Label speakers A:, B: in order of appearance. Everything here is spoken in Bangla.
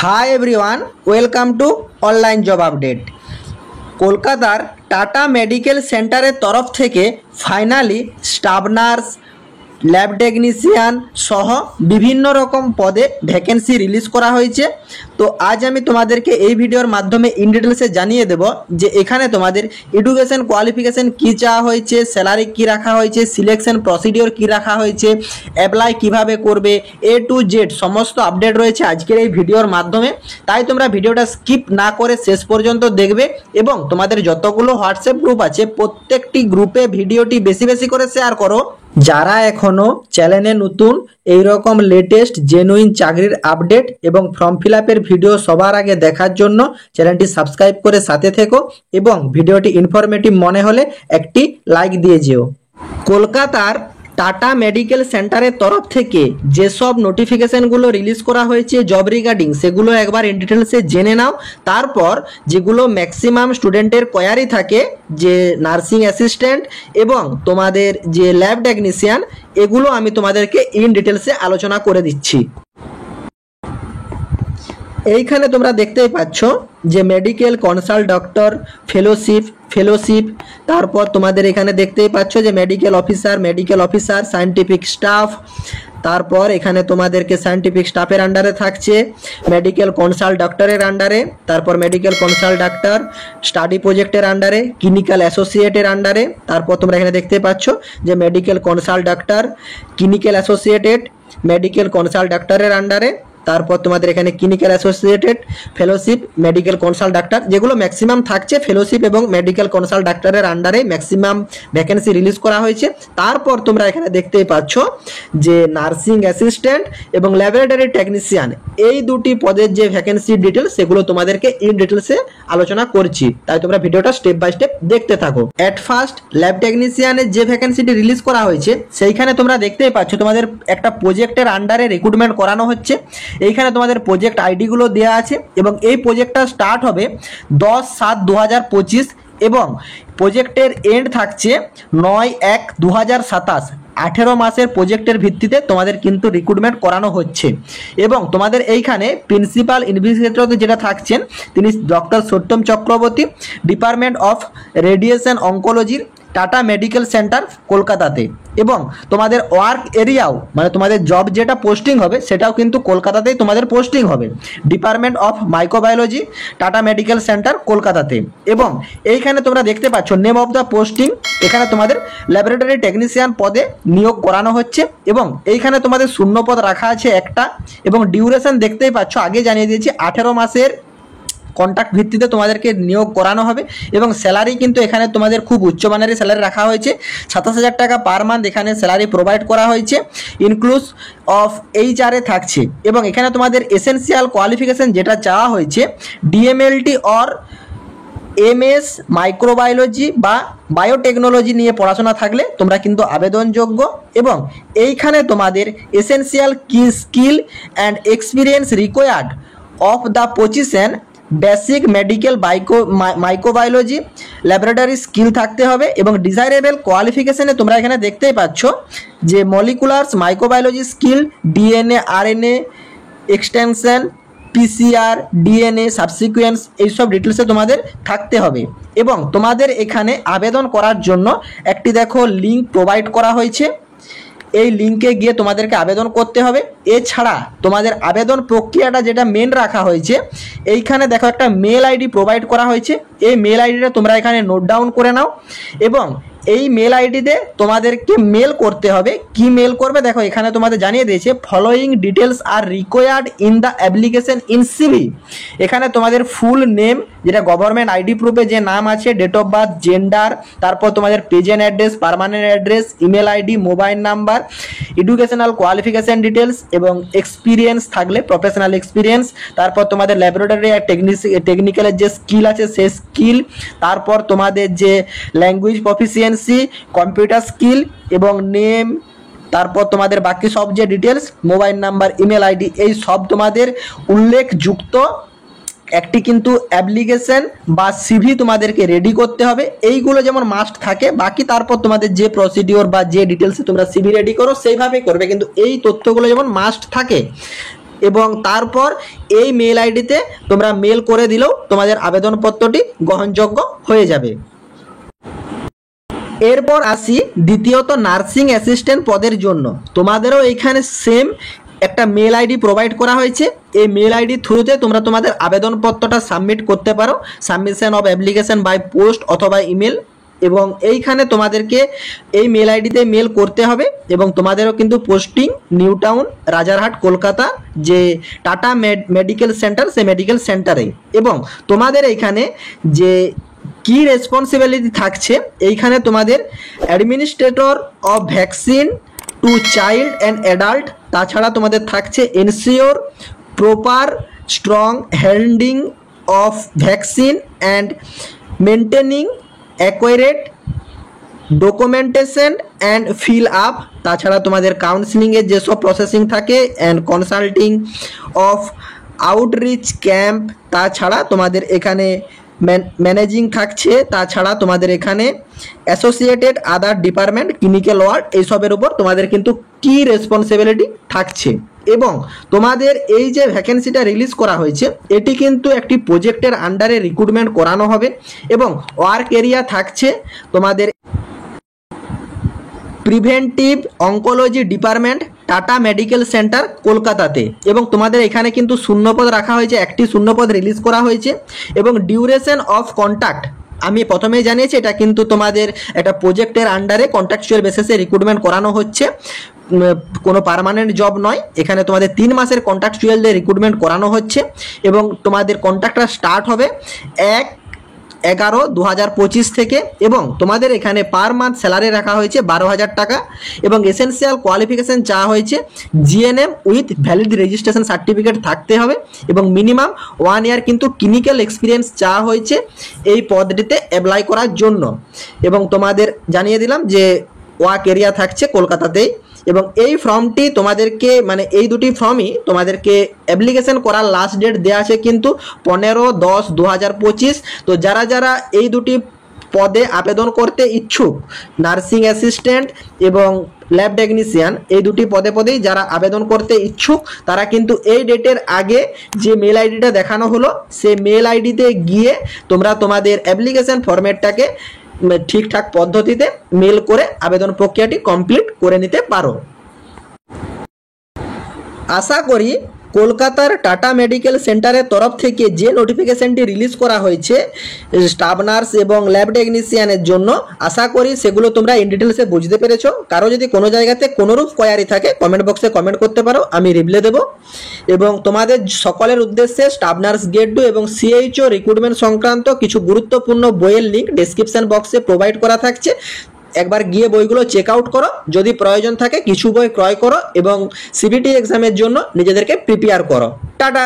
A: Hi everyone, welcome to online job update. কলকাতার টাটা মেডিকেল সেন্টারের তরফ থেকে finally staff nurse, lab technician সহ বিভিন্ন রকম পদে ভ্যাকেন্সি রিলিজ করা হয়েছে। তো আজ আমি তোমাদেরকে এই ভিডিওর মাধ্যমে ইন ডিটেলসে জানিয়ে দেব যে এখানে তোমাদের এডুকেশন কোয়ালিফিকেশন কী চাওয়া হয়েছে, স্যালারি কী রাখা হয়েছে, সিলেকশন প্রসিডিওর কী রাখা হয়েছে, অ্যাপ্লাই কিভাবে করবে, এ টু জেড সমস্ত আপডেট রয়েছে আজকের এই ভিডিওর মাধ্যমে। তাই তোমরা ভিডিওটা স্কিপ না করে শেষ পর্যন্ত দেখবে এবং তোমাদের যতগুলো হোয়াটসঅ্যাপ গ্রুপ আছে প্রত্যেকটি গ্রুপে ভিডিওটি বেশি বেশি করে শেয়ার করো। যারা এখনও চ্যানেলে নতুন এই রকম লেটেস্ট জেনুইন চাকরির আপডেট এবং ফর্ম ফিল আপের ভিডিও সবার আগে দেখার জন্য চ্যানেলটি সাবস্ক্রাইব করে সাথে থেকো এবং ভিডিওটি ইনফরমেটিভ মনে হলে একটি লাইক দিয়ে যেও। কলকাতার টাটা মেডিকেল সেন্টারের তরফ থেকে যেসব নোটিফিকেশানগুলো রিলিজ করা হয়েছে জব রিগার্ডিং, সেগুলো একবার ইন ডিটেলসে জেনে নাও। তারপর যেগুলো ম্যাক্সিমাম স্টুডেন্টের কোয়ারি থাকে, যে নার্সিং অ্যাসিস্ট্যান্ট এবং তোমাদের যে ল্যাব টেকনিশিয়ান, এগুলো আমি তোমাদেরকে ইন ডিটেলসে আলোচনা করে দিচ্ছি। এইখানে তোমরা দেখতেই পাচ্ছ যে মেডিকেল কনসাল্ট ডক্টর, ফেলোশিপ, তারপর তোমাদের এখানে দেখতেই পাচ্ছ যে মেডিকেল অফিসার, সায়েন্টিফিক স্টাফ, তারপর এখানে তোমাদেরকে সায়েন্টিফিক স্টাফের আন্ডারে থাকছে, মেডিকেল কনসাল্ট ডক্টরের আন্ডারে, তারপর মেডিকেল কনসাল্ট ডক্টর স্টাডি প্রজেক্টের আন্ডারে, ক্লিনিক্যাল অ্যাসোসিয়েটের আন্ডারে, তারপর তোমরা এখানে দেখতে পাচ্ছ যে medical consult doctor, clinical associated, medical consult ডক্টরের আন্ডারে, তারপর তোমাদের এখানে clinical associated, fellowship, medical consult doctor, যেগুলো ম্যাক্সিমাম থাকছে ফেলোশিপ এবং মেডিকেল কনসাল্ট ডাক্তারের আন্ডারে ম্যাক্সিমাম ভ্যাকেন্সি রিলিজ করা হয়েছে। তারপর তোমরা এখানে দেখতেই পাচ্ছ যে নার্সিং অ্যাসিস্ট্যান্ট এবং ল্যাবরেটরি টেকনিশিয়ান, এই দুটি পদের যে ভ্যাকেন্সি ডিটেলস সেগুলো তোমাদেরকে ইন ডিটেলসে আলোচনা করছি, তাই তোমরা ভিডিওটা স্টেপ বাই স্টেপ দেখতে থাকো। এট ফার্স্ট ল্যাব টেকনিশিয়ানের যে ভ্যাকেন্সিটি রিলিজ করা হয়েছে সেইখানে তোমরা দেখতেই পাচ্ছ তোমাদের একটা প্রজেক্টের আন্ডারে রিক্রুটমেন্ট করানো হচ্ছে। এইখানে তোমাদের প্রজেক্ট আইডিগুলো দেওয়া আছে এবং এই প্রজেক্টটা স্টার্ট হবে 10/7/2025 এবং প্রজেক্টের এন্ড থাকছে 9/1/2027। 18 মাসের প্রজেক্টের ভিত্তিতে তোমাদের কিন্তু রিক্রুটমেন্ট করানো হচ্ছে এবং তোমাদের এইখানে প্রিন্সিপাল ইনভেস্টিগেটর যেটা থাকছেন তিনি doctor Satyam Chakraborty, department of radiation অঙ্কোলজির, টাটা মেডিকেল সেন্টার কলকাতাতে। এবং তোমাদের ওয়ার্ক এরিয়াও মানে তোমাদের জব যেটা পোস্টিং হবে সেটাও কিন্তু কলকাতাতেই তোমাদের পোস্টিং হবে, department of microbiology, tata medical centre কলকাতাতে। এবং এইখানে তোমরা দেখতে পাচ্ছ নেম অফ দ্য পোস্টিং, এখানে তোমাদের ল্যাবরেটরি টেকনিশিয়ান পদে নিয়োগ করানো হচ্ছে এবং এইখানে তোমাদের শূন্যপদ রাখা আছে একটা এবং ডিউরেশন দেখতেই পাচ্ছ আগে জানিয়ে দিয়েছি 18 মাসের কন্ট্রাক্ট ভিত্তিতে তোমাদেরকে নিয়োগ করানো হবে এবং স্যালারি কিন্তু এখানে তোমাদের খুব উচ্চমানের স্যালারি রাখা হয়েছে, 27,000 টাকা পার মান্থ এখানে স্যালারি প্রোভাইড করা হয়েছে, ইনক্লুজ অফ HR থাকছে। এবং এখানে তোমাদের এসেনশিয়াল কোয়ালিফিকেশন যেটা চাওয়া হয়েছে DMLT অর MS মাইক্রোবায়োলজি বা বায়োটেকনোলজি নিয়ে পড়াশোনা থাকলে তোমরা কিন্তু আবেদনযোগ্য। এবং এইখানে তোমাদের essential skill and experience required of the position basic medical microbiology laboratory skill থাকতে হবে এবং ডিজাইরেবল কোয়ালিফিকেশনে তোমরা এখানে দেখতেই পাচ্ছ যে moleculars microbiology skill, DNA RNA extension, PCR DNA subsequence, এইসব ডিটেলসে তোমাদের থাকতে হবে। এবং তোমাদের এখানে আবেদন করার জন্য একটি দেখো লিঙ্ক প্রোভাইড করা হয়েছে, এই লিঙ্কে গিয়ে তোমাদেরকে আবেদন করতে হবে। এছাড়া তোমাদের আবেদন প্রক্রিয়াটা যেটা মেন রাখা হয়েছে, এইখানে দেখো একটা মেল আইডি প্রোভাইড করা হয়েছে, এই মেল আইডিটা তোমরা এখানে নোট ডাউন করে নাও এবং এই মেল আইডিতে তোমাদেরকে মেল করতে হবে। কি মেল করবে দেখো এখানে তোমাদের জানিয়ে দিয়েছে, following details R required in the application in CV। এখানে তোমাদের ফুল নেম, যেটা গভর্নমেন্ট আইডি প্রুফে যে নাম আছে, ডেট অফ বার্থ, জেন্ডার, তারপর তোমাদের present address, permanent address, email ID, mobile number, educational qualification details এবং এক্সপিরিয়েন্স থাকলে প্রফেশনাল এক্সপিরিয়েন্স, তারপর তোমাদের ল্যাবরেটরি আর টেকনিক্যালের যে স্কিল আছে সেই স্কিল, তারপর তোমাদের যে ল্যাঙ্গুয়েজ প্রফিসিয়েন্সি, কম্পিউটার স্কিল এবং নেম, তারপর তোমাদের বাকি সব যে details, mobile number, email ID, এই সব তোমাদের উল্লেখযুক্ত একটি কিন্তু অ্যাপ্লিকেশন বা সিভি তোমাদেরকে রেডি করতে হবে। এইগুলো যেমন মাস্ট থাকে, বাকি তারপর তোমাদের যে প্রসিডিওর বা যে ডিটেলসে তোমরা সিভি রেডি করো সেইভাবেই করবে, কিন্তু এই তথ্যগুলো যেমন মাস্ট থাকে। এবং তারপর এই মেল আইডিতে তোমরা মেল করে দিলেও তোমাদের আবেদনপত্রটি গ্রহণযোগ্য হয়ে যাবে। এরপর আসি দ্বিতীয়ত নার্সিং অ্যাসিস্ট্যান্ট পদের জন্য। তোমাদেরও এইখানে সেম একটা মেল আইডি প্রোভাইড করা হয়েছে। এই মেল আইডি থ্রুতে তোমরা তোমাদের আবেদনপত্রটা সাবমিট করতে পারো, submission of application by post অথবা ইমেল। এবং এইখানে তোমাদেরকে এই মেল আইডিতে মেল করতে হবে এবং তোমাদেরও কিন্তু posting new town Rajarhat Kolkata যে টাটা মেডিকেল সেন্টার, সেই মেডিকেল সেন্টারে। এবং তোমাদের এইখানে যে কি রেসপন্সিবিলিটি থাকছে, এইখানে তোমাদের administrator of vaccine to child and adult, তাছাড়া তোমাদের থাকছে ensure proper strong handing of vaccine and maintaining accurate documentation and fill up, তাছাড়া তোমাদের কাউন্সিলিংয়ের যেসব প্রসেসিং থাকে and consulting of outreach camp, তাছাড়া তোমাদের এখানে ম্যানেজিং থাকছে, তাছাড়া তোমাদের এখানে associated other department clinical ward, এইসবের উপর তোমাদের কিন্তু কি রেসপন্সিবিলিটি থাকছে। এবং তোমাদের এই যে ভ্যাকেন্সিটা রিলিজ করা হয়েছে, এটি কিন্তু একটি প্রজেক্টের আন্ডারে রিক্রুটমেন্ট করানো হবে এবং ওয়ার্ক এরিয়া থাকছে তোমাদের preventive oncology department, tata medical centre কলকাতাতে। এবং তোমাদের এখানে কিন্তু শূন্যপদ রাখা হয়েছে, একটি শূন্যপদ রিলিজ করা হয়েছে। এবং ডিউরেশন অফ কন্ট্যাক্ট আমি প্রথমেই জানিয়েছি, এটা কিন্তু তোমাদের একটা প্রজেক্টের আন্ডারে কন্ট্রাকচুয়াল বেসিসে রিক্রুটমেন্ট করানো হচ্ছে, কোনো পার্মানেন্ট জব নয়। এখানে তোমাদের 3 মাসের কন্ট্রাকচুয়াল দিয়ে রিক্রুটমেন্ট করানো হচ্ছে এবং তোমাদের কন্ট্রাক্টটা স্টার্ট হবে 1/11/2025 থেকে। এবং তোমাদের এখানে পার মান্থ স্যালারি রাখা হয়েছে 12,000 টাকা এবং এসেনশিয়াল কোয়ালিফিকেশান চাওয়া হয়েছে GNM with valid registration certificate থাকতে হবে এবং মিনিমাম 1 ইয়ার কিন্তু ক্লিনিক্যাল এক্সপিরিয়েন্স চাওয়া হয়েছে এই পদটিতে অ্যাপ্লাই করার জন্য। এবং তোমাদের জানিয়ে দিলাম যে ওয়ার্ক এরিয়া থাকছে কলকাতাতেই। এবং এই ফর্মটি তোমাদেরকে মানে এই দুটি ফর্মই তোমাদেরকে অ্যাপ্লিকেশন করার লাস্ট ডেট দেওয়া আছে কিন্তু 15/10/2025। তো যারা যারা এই দুটি পদে আবেদন করতে ইচ্ছুক, নার্সিং অ্যাসিস্ট্যান্ট এবং ল্যাব টেকনিশিয়ান, এই দুটি পদেই যারা আবেদন করতে ইচ্ছুক, তারা কিন্তু এই ডেটের আগে যে মেল আইডিটা দেখানো হলো সেই মেল আইডিতে গিয়ে তোমরা তোমাদের অ্যাপ্লিকেশন ফরম্যাটটাকে ঠিকঠাক পদ্ধতিতে মেল করে আবেদন প্রক্রিয়াটি কমপ্লিট করে নিতে পারো। আশা করি কলকাতার টাটা মেডিকেল সেন্টারের তরফ থেকে যে নোটিফিকেশনটি রিলিজ করা হয়েছে স্টাফ নার্স এবং ল্যাব টেকনিশিয়ানের জন্য, আশা করি সেগুলো তোমরা ইন ডিটেলসে বুঝতে পেরেছো। কারো যদি কোনো জায়গাতে কোনোরূপ কোয়ারি থাকে কমেন্ট বক্সে কমেন্ট করতে পারো, আমি রিপ্লাই দেবো। এবং তোমাদের সকলের উদ্দেশ্যে স্টাফ নার্স গ্রেড 2 এবং সিএইচও রিক্রুটমেন্ট সংক্রান্ত কিছু গুরুত্বপূর্ণ বইয়ের লিঙ্ক ডেসক্রিপশন বক্সে প্রোভাইড করা থাকছে, একবার গিয়ে বইগুলো চেক আউট করো। যদি প্রয়োজন থাকে কিছু বই ক্রয় করো এবং সিবিটি এক্সামের জন্য নিজেদেরকে প্রিপেয়ার করো। টাটা।